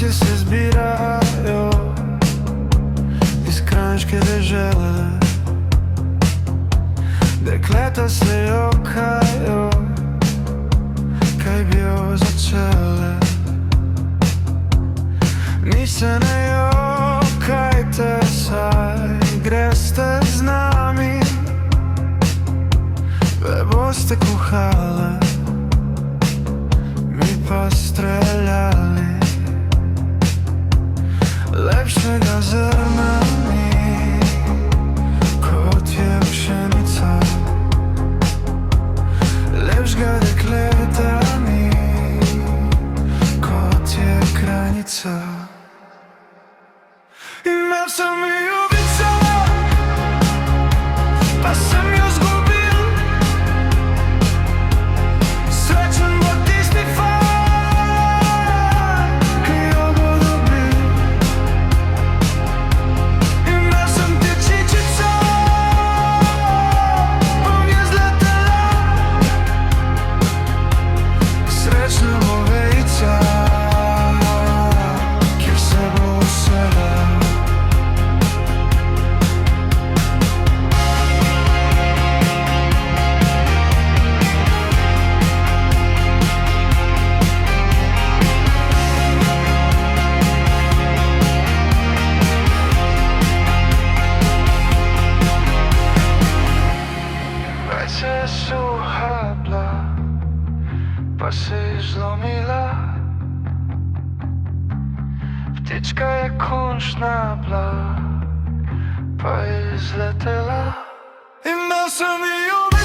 Ногті се збираю, iz kranjške dežele. Dekleta se jokajo, kaj bi jo začele. Ni se ne jokajte, saj greste z nami, ve boste kuhale, mi pa streljali. Lepšega zrna ni, kot je pšenica. Lepšega dekleta ni, kot je krajnica. Imel sem ljubico, pa sem jo zgubil. Srečen bo tisti fant, ki jo bo dobil. Imel sem tečičico, bom je zletela. Srečna bo vejica, kjer se bo usela. Se je suha bila, pa se je zlomila. Ptička je končna bila, pa je izletela. Imel sem ljubezen.